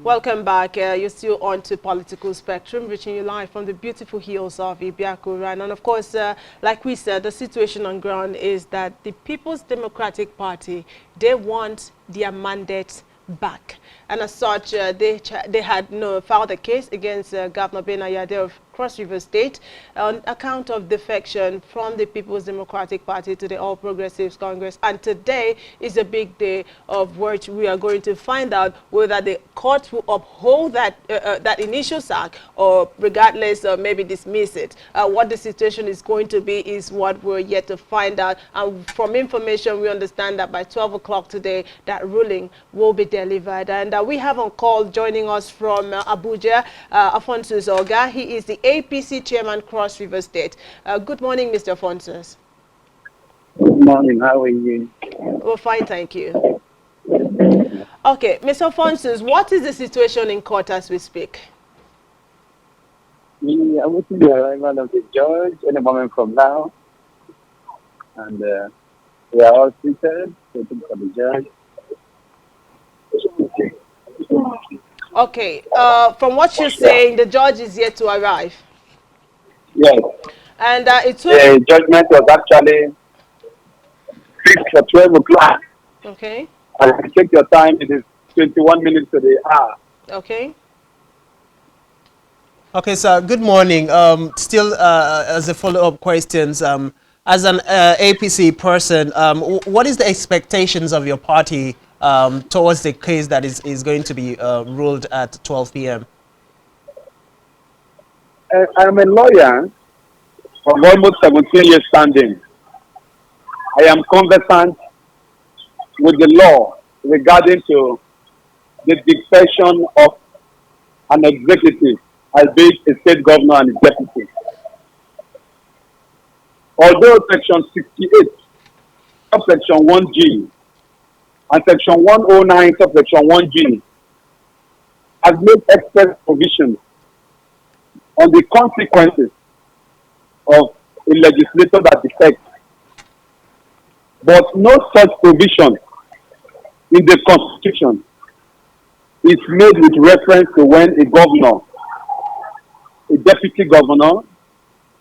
Welcome back. You're still on to Political Spectrum, reaching you live from the beautiful hills of Ibiakura. And of course, like we said, the situation on ground is that the People's Democratic Party, they want their mandate back. And as such, they had filed a case against Governor Ben Ayade of Cross River State on account of defection from the People's Democratic Party to the All Progressives Congress. And today is a big day of which we are going to find out whether the court will uphold that that initial sack or regardless maybe dismiss it. What the situation is going to be is what we're yet to find out. And from information, we understand that by 12 o'clock today, that ruling will be delivered. And we have on call joining us from Abuja, Afonso Zoga. He is the APC chairman, Cross River State. Good morning, Mr. Afonso. Good morning. How are you? Well, fine, thank you. Okay, Mr. Afonso, what is the situation in court as we speak? We are waiting the arrival of the judge any moment from now. And we are all seated, waiting for the judge. Okay, from what you're saying, the judge is yet to arrive. Yes. And it took... The judgment was actually fixed for 12 o'clock. Okay. And if you take your time, it is 21 minutes to the hour. Okay. Okay, sir. Good morning. Still, as a follow-up questions, as an APC person, what is the expectations of your party towards the case that is going to be ruled at 12 p.m.? I'm a lawyer of almost 17 years standing. I am conversant with the law regarding to the defection of an executive, albeit a state governor and his deputy. Although Section 68, subsection 1G, and Section 109, subsection 1G, has made express provisions on the consequences of a legislator that defects, but no such provision in the Constitution is made with reference to when a governor, a deputy governor,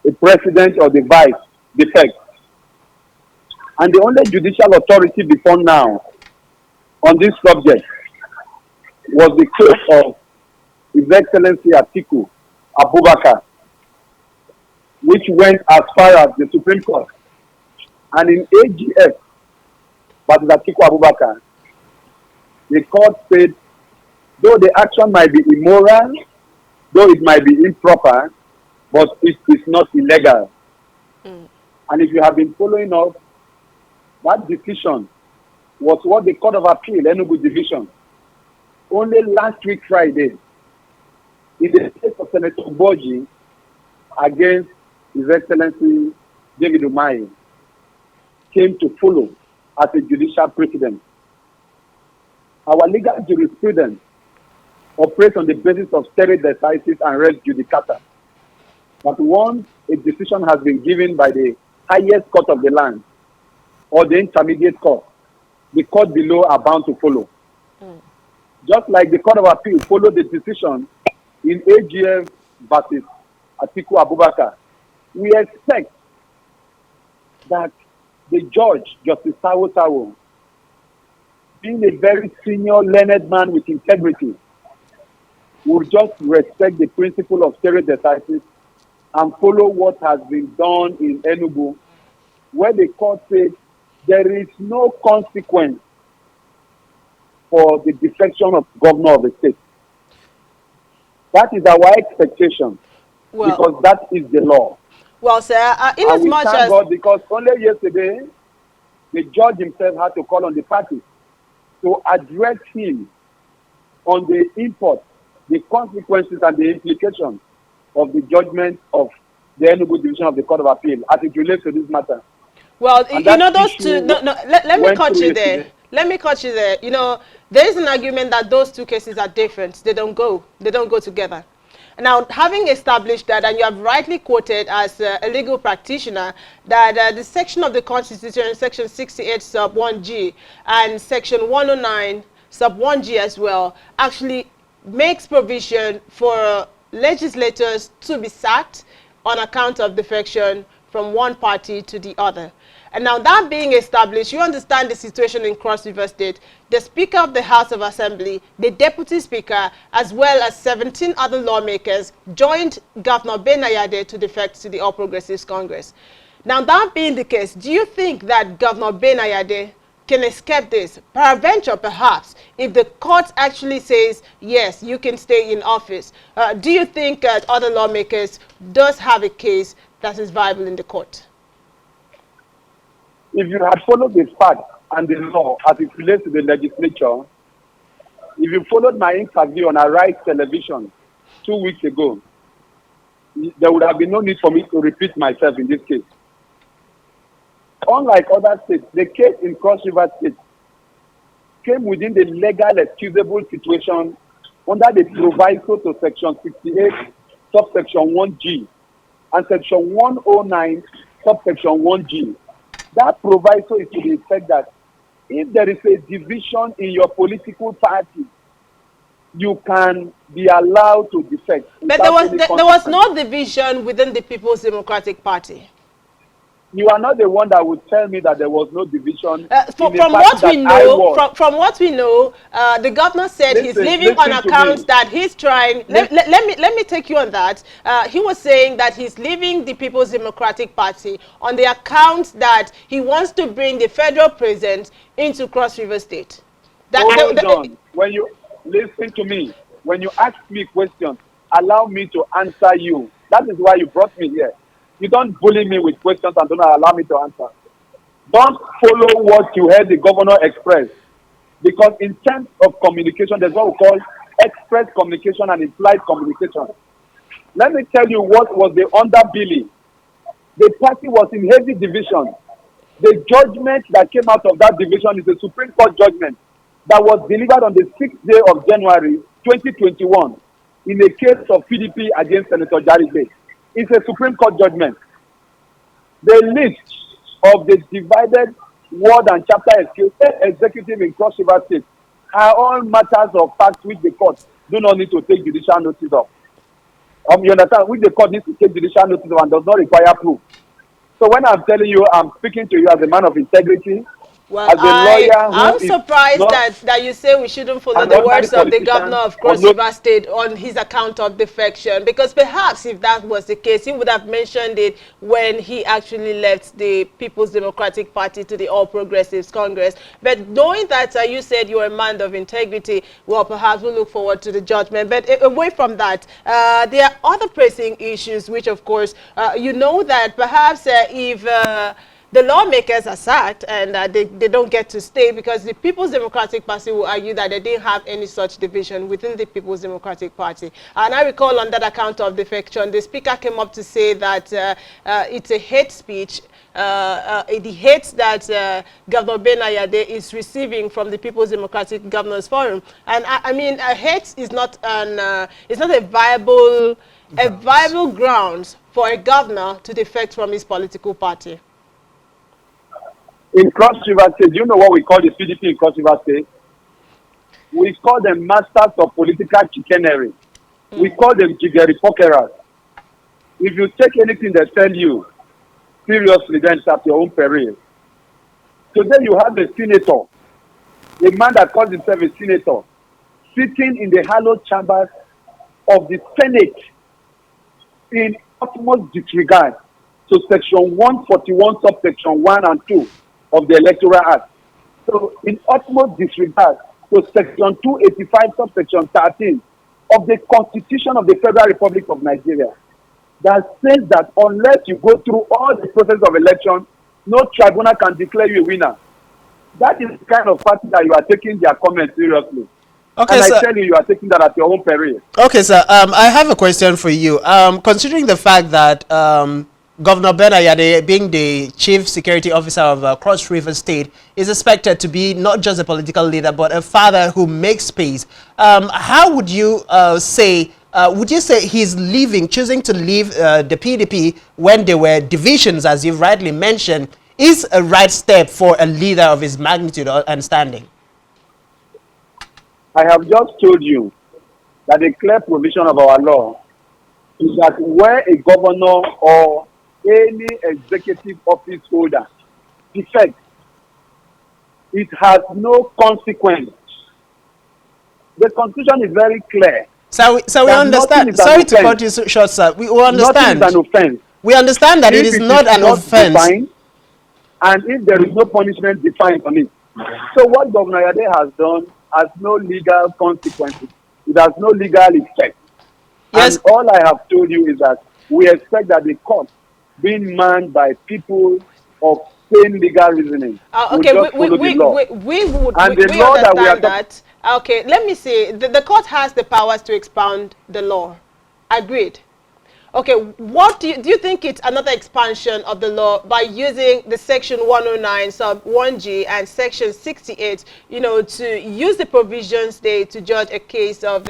a president, or the vice defects. And the only judicial authority before now on this subject was the case of His Excellency Atiku Abubakar, which went as far as the Supreme Court. And in AGF, but Atiku Abubakar, the court said, though the action might be immoral, though it might be improper, but it is not illegal. And if you have been following up, that decision was what the Court of Appeal, Enugu Division, only last week Friday, in the case of Senator Boji against His Excellency David Umahi, came to follow as a judicial precedent. Our legal jurisprudence operates on the basis of stare decisis and res judicata. But once a decision has been given by the highest court of the land or the intermediate court, the court below are bound to follow. Just like the Court of Appeal followed the decision in AGF versus Atiku Abubakar, we expect that the judge, Justice Tawo Tawo, being a very senior learned man with integrity, will just respect the principle of stare decisis and follow what has been done in Enugu, where the court said there is no consequence for the defection of governor of the state. That is our expectation, because that is the law. Well, sir, in as much as... God, because only yesterday, the judge himself had to call on the party to address him on the import, the consequences and the implications of the judgment of the Enugu Division of the Court of Appeal as it relates to this matter. Well, you know, those two... let me cut you there. Let me cut you there. You know, there is an argument that those two cases are different. They don't go together. Now, having established that, and you have rightly quoted as a legal practitioner, that the section of the Constitution, Section 68 sub 1G and Section 109 sub 1G as well, actually makes provision for legislators to be sacked on account of defection from one party to the other. And now that being established, you understand the situation in Cross River State. The Speaker of the House of Assembly, the Deputy Speaker, as well as 17 other lawmakers joined Governor Ben Ayade to defect to the All Progressives Congress. Now that being the case, do you think that Governor Ben Ayade can escape this? Peradventure, perhaps, if the court actually says, yes, you can stay in office, do you think other lawmakers does have a case that is viable in the court? If you had followed the facts and the law as it relates to the legislature, if you followed my interview on Arise Television 2 weeks ago, there would have been no need for me to repeat myself in this case. Unlike other states, the case in Cross River State came within the legal excusable situation under the proviso to Section 68, subsection 1G, and Section 109, subsection 1G. That proviso is to the effect that if there is a division in your political party, you can be allowed to defect. But there was no division within the People's Democratic Party. You are not the one that would tell me that there was no division. From what we know, the governor said he's leaving on account that he's trying. Let me take you on that. He was saying that he's leaving the People's Democratic Party on the account that he wants to bring the federal president into Cross River State. Hold on. When you listen to me, when you ask me questions, allow me to answer you. That is why you brought me here. You don't bully me with questions and don't allow me to answer. Don't follow what you heard the governor express. Because in terms of communication, there's what we call express communication and implied communication. Let me tell you what was the underbelly. The party was in heavy division. The judgment that came out of that division is a Supreme Court judgment that was delivered on the 6th day of January 2021 in a case of PDP against Senator Judgement. It's a Supreme Court judgment. The list of the divided ward and chapter executive in Cross River State are all matters of fact which the court do not need to take judicial notice of. You understand? Which the court needs to take judicial notice of and does not require proof. So when I'm telling you, I'm speaking to you as a man of integrity. Well, I'm surprised that you say we shouldn't follow the words of the governor of Cross River State on his account of defection, because perhaps if that was the case, he would have mentioned it when he actually left the People's Democratic Party to the All Progressives Congress. But knowing that you said you're a man of integrity, well, perhaps we'll look forward to the judgment. But away from that, there are other pressing issues, which of course, you know that perhaps if the lawmakers are sacked and they don't get to stay, because the People's Democratic Party will argue that they didn't have any such division within the People's Democratic Party. And I recall on that account of defection, the speaker came up to say that it's a hate speech, the hate that Governor Ben Ayade is receiving from the People's Democratic Governors Forum. And I mean, hate is not a viable ground for a governor to defect from his political party. In Cross River State, do you know what we call the PDP in Cross River State? We call them masters of political chicanery. We call them jiggery pokerers. If you take anything they tell you seriously, then it's at your own peril. Today you have a senator, a man that calls himself a senator, sitting in the hallowed chambers of the Senate in utmost disregard to Section 141, subsection 1 and 2 of the Electoral Act. So in utmost disregard to Section 285, subsection 13 of the Constitution of the Federal Republic of Nigeria, that says that unless you go through all the process of election, no tribunal can declare you a winner. That is the kind of party that you are taking their comments seriously. Okay, and I tell you, you are taking that at your own peril. Okay, sir. I have a question for you. Considering the fact that Governor Ben Ayade, being the Chief Security Officer of Cross River State, is expected to be not just a political leader, but a father who makes peace. How would you say he's choosing to leave the PDP when there were divisions, as you've rightly mentioned, is a right step for a leader of his magnitude and standing? I have just told you that the clear provision of our law is that where a governor or any executive office holder defects, it has no consequence. The Constitution is very clear So we that nothing understand. is an Sorry to offense. cut you short, sir. We Nothing is understand. an offense We understand that it if is it is not an not offense. defined and if there is no punishment defined on it. So what Governor Ayade has done has no legal consequences. It has no legal effect. And Yes. all I have told you is that we expect that the court, being manned by people of sane legal reasoning, will Okay, just follow the law. And the we law that we are understand talking, that. Okay, let me see. The court has the powers to expound the law. Agreed. Okay, what do you think it's another expansion of the law by using the section 109 sub 1G and section 68, to use the provisions there to judge a case of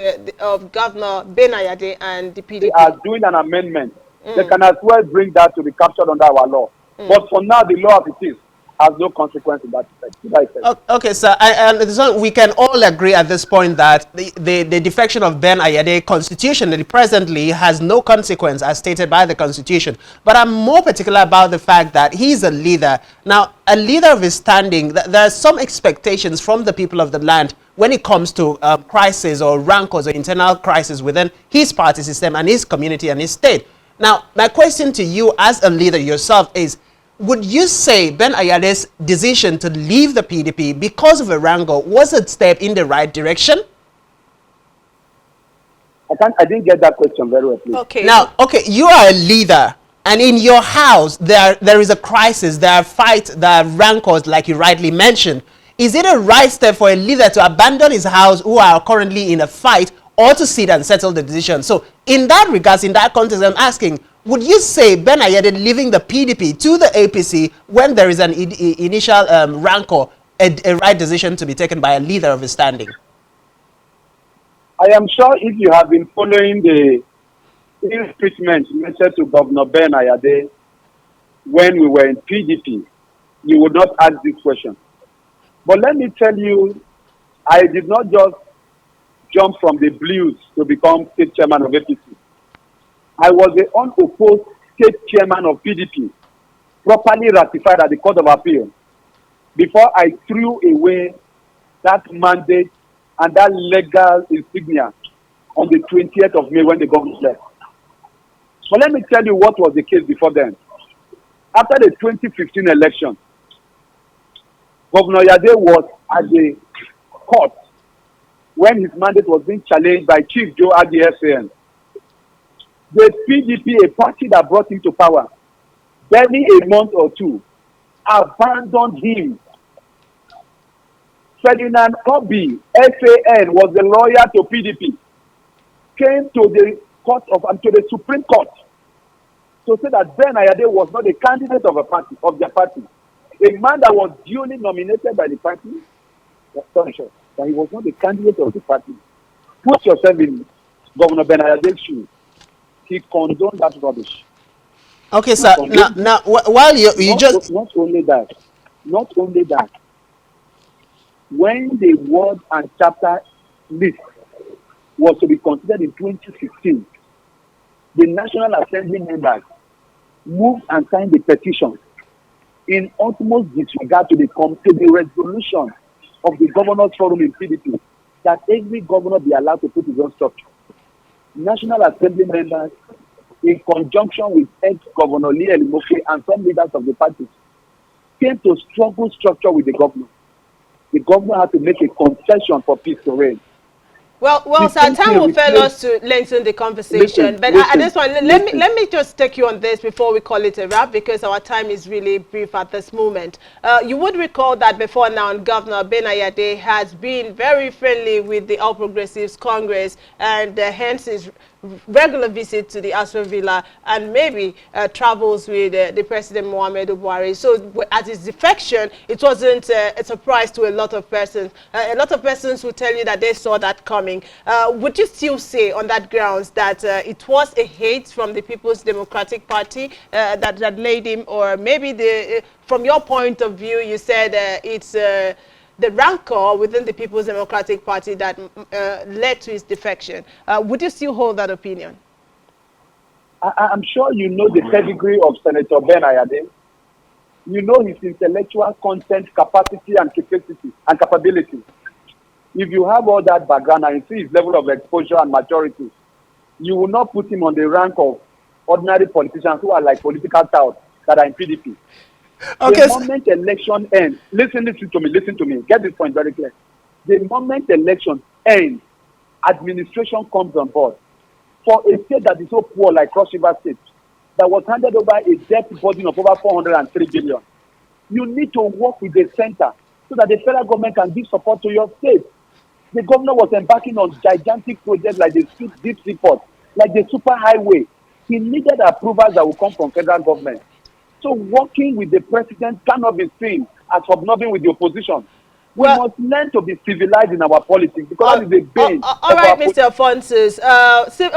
Governor Ben Ayade and the they are PDP? doing an amendment. They can as well bring that to be captured under our law. But for now, the law as it is has no consequence in that effect. Okay, sir. And so we can all agree at this point that the defection of Ben Ayade constitutionally presently has no consequence as stated by the Constitution. But I'm more particular about the fact that he's a leader. Now, a leader of his standing, there are some expectations from the people of the land when it comes to crisis or rancors or internal crisis within his party system and his community and his state. Now, my question to you as a leader yourself is, would you say Ben Ayade's decision to leave the PDP because of a wrangle was a step in the right direction? I didn't get that question very well, please. Okay. Now, okay, you are a leader, and in your house there is a crisis, there are fights, there are rancors, like you rightly mentioned. Is it a right step for a leader to abandon his house who are currently in a fight, or to sit and settle the decision? So, in that regards, in that context, I'm asking, would you say Ben Ayade leaving the PDP to the APC when there is an initial rancor a right decision to be taken by a leader of his standing? I am sure if you have been following the ill treatment meted to Governor Ben Ayade when we were in PDP, you would not ask this question. But let me tell you, I did not just jump from the blues to become state chairman of APC. I was the unopposed state chairman of PDP, properly ratified at the Court of Appeal, before I threw away that mandate and that legal insignia on the 20th of May when the government left. But let me tell you what was the case before then. After the 2015 election, Governor Ayade was at the court when his mandate was being challenged by Chief Joe Adi SAN. The PDP, a party that brought him to power, barely a month or two, abandoned him. Ferdinand Obi, SAN, was the lawyer to PDP, came to the to the Supreme Court to say that Ben Ayade was not a candidate of their party. A man that was duly nominated by the party, that he was not a candidate of the party. Put yourself in Governor Ben Ayade's shoes. He condoned that rubbish. Okay, sir. Now, while you just not only that, when the word and chapter list was to be considered in 2016, the National Assembly members moved and signed the petition in utmost disregard to the resolution of the Governors Forum in PDP that every governor be allowed to put his own structure. National Assembly members, in conjunction with ex-Governor Lee Elimoke and some leaders of the party, came to struggle structure with the governor. The governor had to make a concession for peace to reign. Well, sir, time will fail us to lengthen the conversation. But at this point, let me just take you on this before we call it a wrap, because our time is really brief at this moment. You would recall that before now, Governor Ben Ayade has been very friendly with the All Progressives Congress, and hence his regular visit to the Astor Villa, and maybe travels with the President Muhammadu Buhari. So at his defection, it wasn't a surprise to a lot of persons. A lot of persons will tell you that they saw that coming. Would you still say on that grounds that it was a hate from the People's Democratic Party that laid him, or maybe from your point of view, you said it's the rancor within the People's Democratic Party that led to his defection. Would you still hold that opinion? I'm sure you know the pedigree of Senator Ben Ayade. You know his intellectual content, capacity, and capacity and capability. If you have all that background and you see his level of exposure and maturity, you will not put him on the rank of ordinary politicians who are like political touts that are in PDP. Okay. The moment election ends, listen to me, get this point very clear. The moment election ends, administration comes on board. For a state that is so poor like Cross River State, that was handed over a debt burden of over 403 billion, you need to work with the center so that the federal government can give support to your state. The governor was embarking on gigantic projects like the deep seaport, like the super highway. He needed approvals that will come from federal government. So working with the president cannot be seen as hobnobbing with the opposition. We must learn to be civilized in our politics because that is the bane. All right, Mr. Alphonsus.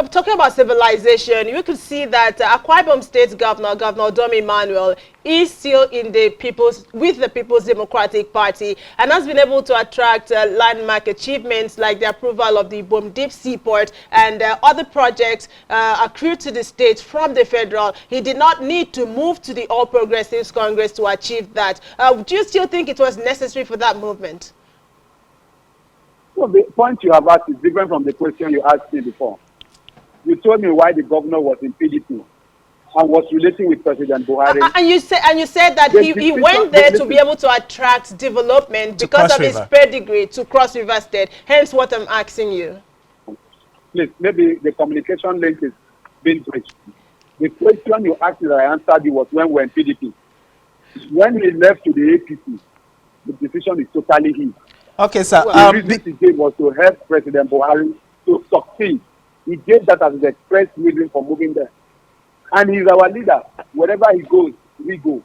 Talking about civilization, you could see that Akwa Ibom State Governor Domi Emmanuel is still in with the People's Democratic Party and has been able to attract landmark achievements like the approval of the Ibom Deep Seaport and other projects accrued to the state from the federal. He did not need to move to the All Progressives Congress to achieve that. Do you still think it was necessary for that movement? Well, the point you have asked is different from the question you asked me before. You told me why the governor was in PDP and was relating with President Buhari. And you said that he went there to be able to attract development because of his pedigree to Cross River State. Hence what I'm asking you. Please, maybe the communication link is being breached. The question you asked that I answered you was when we were in PDP. When he left to the APC, the decision is totally his. Okay, sir. The reason he did was to help President Buhari to succeed. He gave that as his express reason for moving there. And he's our leader. Wherever he goes, we go.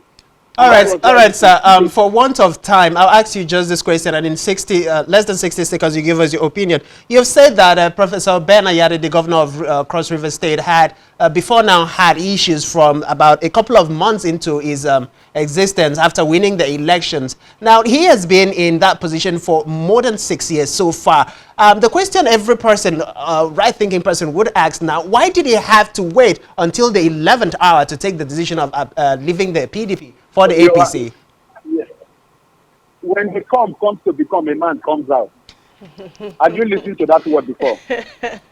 All right, sir. For want of time, I'll ask you just this question, and in less than 60 seconds, you give us your opinion. You have said that Professor Ben Ayade, the governor of Cross River State, had before now had issues from about a couple of months into his existence after winning the elections. Now, he has been in that position for more than 6 years so far. The question every person, right-thinking person, would ask now, why did he have to wait until the 11th hour to take the decision of leaving the PDP for the APC? Yes. When the comes to become, a man comes out. Have you listened to that word before?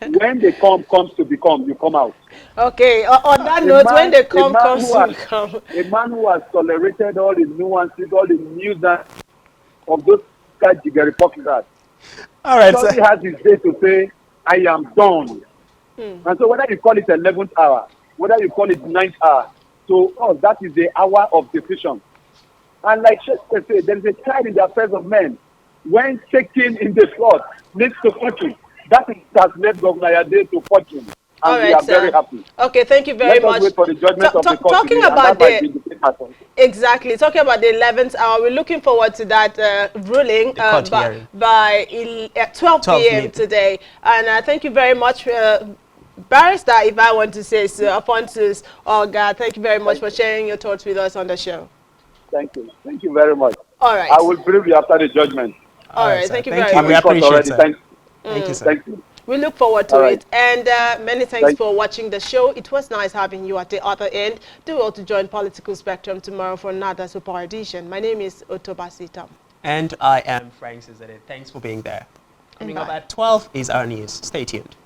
When the comes to become, you come out. Okay, on that note, when the comes to become. A man who has tolerated all the nuances, all the nuisance of those hypocrites. All right, so he has his day to say, I am done. And so whether you call it 11th hour, whether you call it 9th hour, to us, that is the hour of decision. And like Shakespeare said, there is a time in the affairs of men when taken in the flood leads to fortune. That has led Governor Ayade to fortune. And we are very happy. Okay, thank you very much. Let us wait for the judgment of the court. Talking about exactly, talking about the 11th hour, we're looking forward to that ruling by 12 p.m. today. And thank you very much. Barrister, if I want to say so, Alphonsus Oga, thank you very much for sharing your thoughts with us on the show. Thank you. Thank you very much. All right. I will brief you after the judgment. All right. Thank you very much. We appreciate it. Thank you, sir. Thank you. We look forward to it. And many thanks for watching the show. It was nice having you at the other end. Do well to join Political Spectrum tomorrow for another super edition. My name is Otobasitam. And I am Frank Cizede. Thanks for being there. Coming up at 12 is our news. Stay tuned.